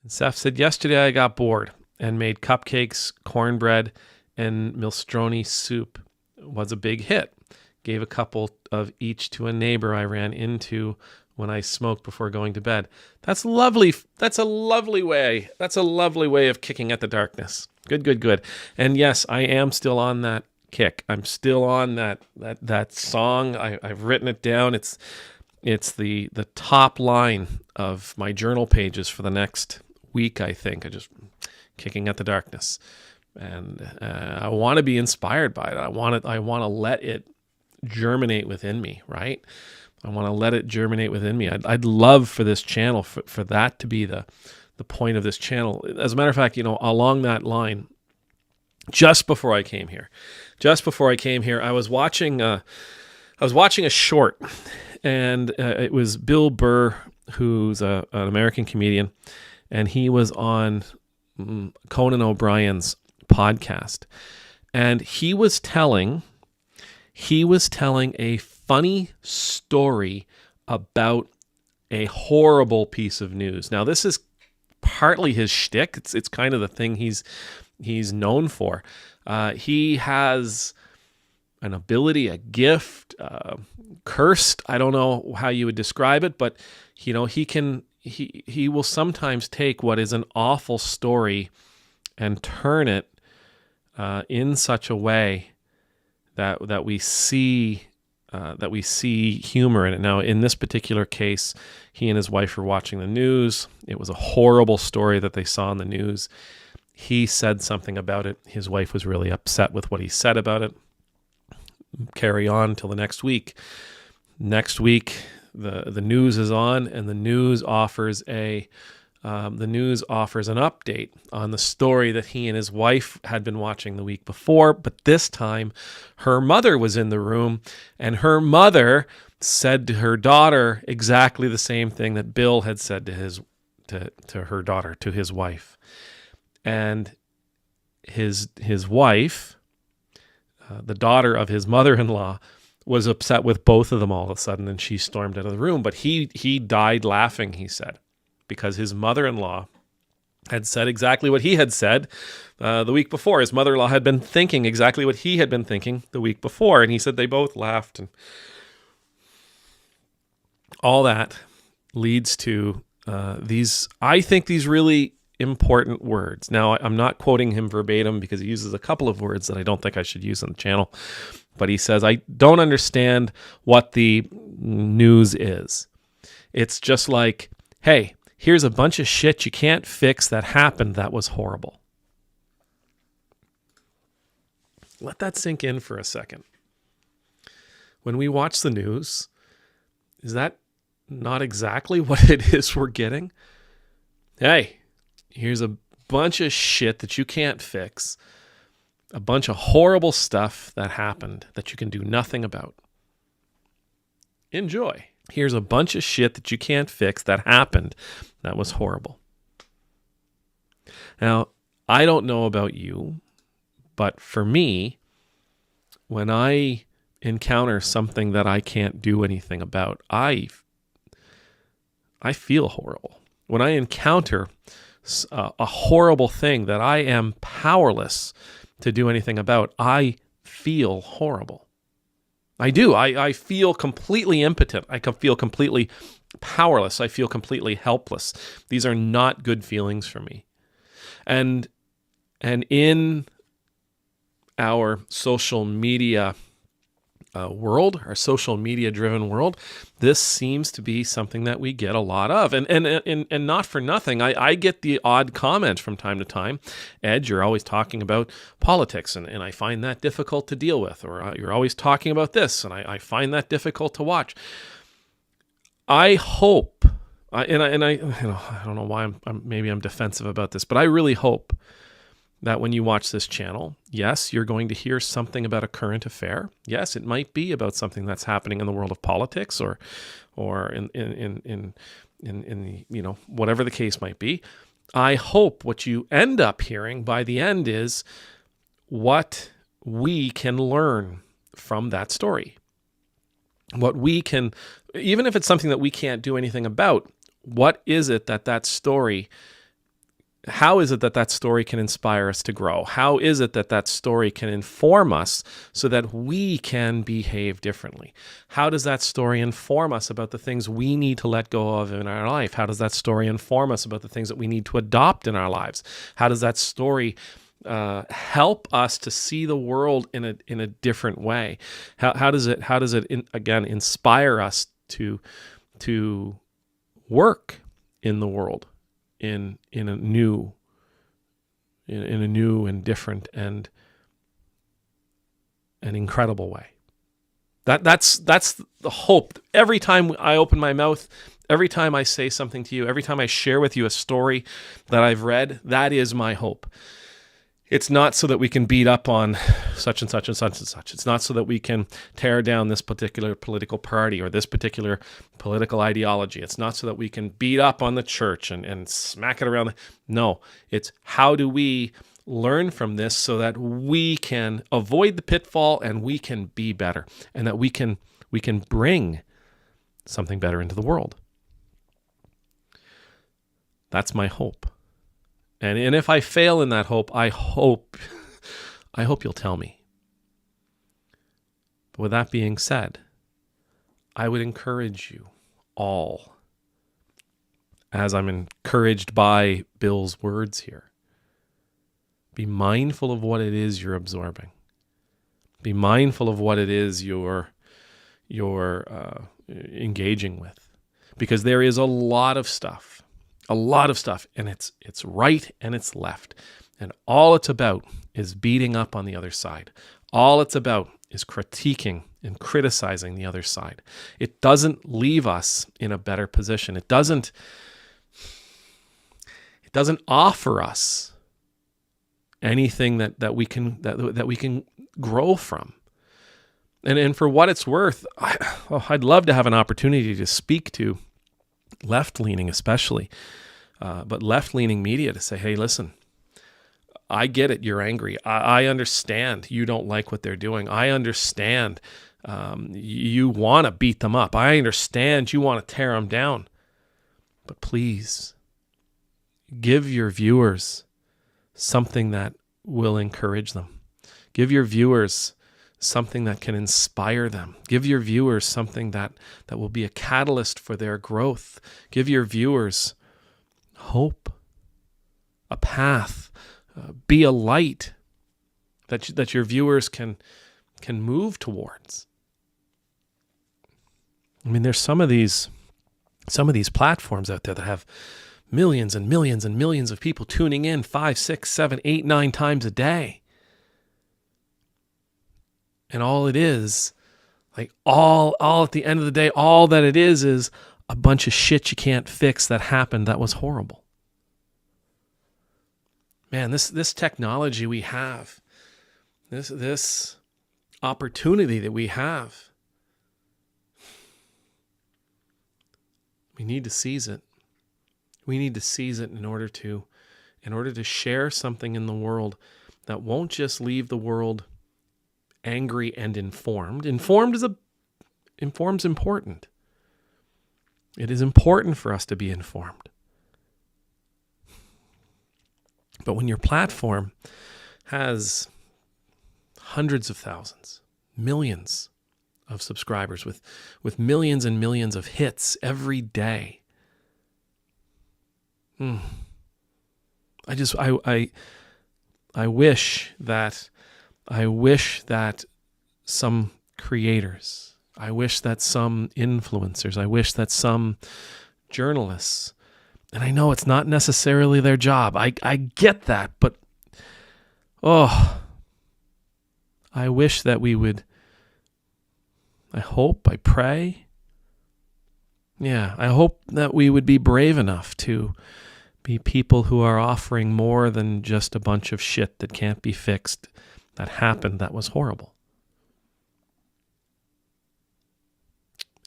Seth said, yesterday I got bored and made cupcakes, cornbread, and minestrone soup. It was a big hit. Gave a couple of each to a neighbor I ran into when I smoked before going to bed. That's lovely. That's a lovely way. That's a lovely way of kicking at the darkness. Good, good, good. And yes, I am still on that kick. I'm still on that song. I've written it down. It's the top line of my journal pages for the next week, I think. I just kicking at the darkness. And I want to be inspired by it. I want to let it germinate within me, right? I want to let it germinate within me. I'd love for this channel, for that to be the point of this channel. As a matter of fact, along that line, just before I came here, I was watching a short, and it was Bill Burr, who's an American comedian, and he was on Conan O'Brien's podcast, and he was telling a funny story about a horrible piece of news. Now, this is partly his shtick. It's kind of the thing he's known for. He has an ability, a gift, cursed. I don't know how you would describe it, but he will sometimes take what is an awful story and turn it in such a way that we see humor in it. Now, in this particular case, he and his wife were watching the news. It was a horrible story that they saw in the news. He said something about it. His wife was really upset with what he said about it. Carry on till the next week. Next week, the news is on, and the news offers an update on the story that he and his wife had been watching the week before, but this time her mother was in the room, and her mother said to her daughter exactly the same thing that Bill had said to her daughter, to his wife. And his wife, the daughter of his mother-in-law, was upset with both of them all of a sudden, and she stormed out of the room. But he died laughing, he said, because his mother-in-law had said exactly what he had said the week before. His mother-in-law had been thinking exactly what he had been thinking the week before, and he said they both laughed. And all that leads to these really important words. Now, I'm not quoting him verbatim because he uses a couple of words that I don't think I should use on the channel, but he says, I don't understand what the news is. It's just like, hey, here's a bunch of shit you can't fix that happened that was horrible. Let that sink in for a second. When we watch the news, is that not exactly what it is we're getting? Hey, here's a bunch of shit that you can't fix, a bunch of horrible stuff that happened that you can do nothing about. Enjoy. Here's a bunch of shit that you can't fix that happened that was horrible. Now, I don't know about you, but for me, when I encounter something that I can't do anything about, I feel horrible. When I encounter a horrible thing that I am powerless to do anything about, I feel horrible. I do. I feel completely impotent. I can feel completely powerless. I feel completely helpless. These are not good feelings for me. And in our social media world, our social media driven world, this seems to be something that we get a lot of. And not for nothing, I get the odd comment from time to time, Ed, you're always talking about politics, and I find that difficult to deal with, or you're always talking about this, and I find that difficult to watch. I hope, I don't know why maybe I'm defensive about this, but I really hope that when you watch this channel, yes, you're going to hear something about a current affair. Yes, it might be about something that's happening in the world of politics, or in the, whatever the case might be. I hope what you end up hearing by the end is what we can learn from that story. What we can, even if it's something that we can't do anything about, what is it that story how is it that that story can inspire us to grow? How is it that that story can inform us so that we can behave differently? How does that story inform us about the things we need to let go of in our life? How does that story inform us about the things that we need to adopt in our lives? How does that story help us to see the world in a different way? How does it again inspire us to work in the world in a new and different and an incredible way? That's the hope. Every time I open my mouth, every time I say something to you, every time I share with you a story that I've read, that is my hope. It's not so that we can beat up on such and such and such and such. It's not so that we can tear down this particular political party or this particular political ideology. It's not so that we can beat up on the church and smack it around. No, it's how do we learn from this so that we can avoid the pitfall and we can be better and that we can bring something better into the world. That's my hope. And if I fail in that hope, I hope you'll tell me. But with that being said, I would encourage you all, as I'm encouraged by Bill's words here, be mindful of what it is you're absorbing. Be mindful of what it is you're engaging with, because there is a lot of stuff, and it's right and it's left. And all it's about is beating up on the other side. All it's about is critiquing and criticizing the other side. It doesn't leave us in a better position. It doesn't offer us anything that we can grow from. And for what it's worth, I'd love to have an opportunity to speak to left-leaning especially, but left-leaning media to say, hey, listen, I get it. You're angry. I understand you don't like what they're doing. I understand you want to beat them up. I understand you want to tear them down. But please give your viewers something that will encourage them. Give your viewers something that can inspire them. Give your viewers something that will be a catalyst for their growth. Give your viewers hope, a path, be a light that your viewers can move towards. I mean, there's some of these platforms out there that have millions and millions and millions of people tuning in 5, 6, 7, 8, 9 times a day. And all it is, like all at the end of the day, all that it is a bunch of shit you can't fix that happened that was horrible. Man, this technology we have, this opportunity that we have, we need to seize it. We need to seize it in order to share something in the world that won't just leave the world angry and informed. Inform's important. It is important for us to be informed. But when your platform has hundreds of thousands, millions of subscribers with millions and millions of hits every day, I wish that some creators, I wish that some influencers, I wish that some journalists, and I know it's not necessarily their job, I get that, but I wish that we would, I hope, I pray, I hope that we would be brave enough to be people who are offering more than just a bunch of shit that can't be fixed, that happened, that was horrible.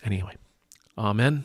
Anyway, amen.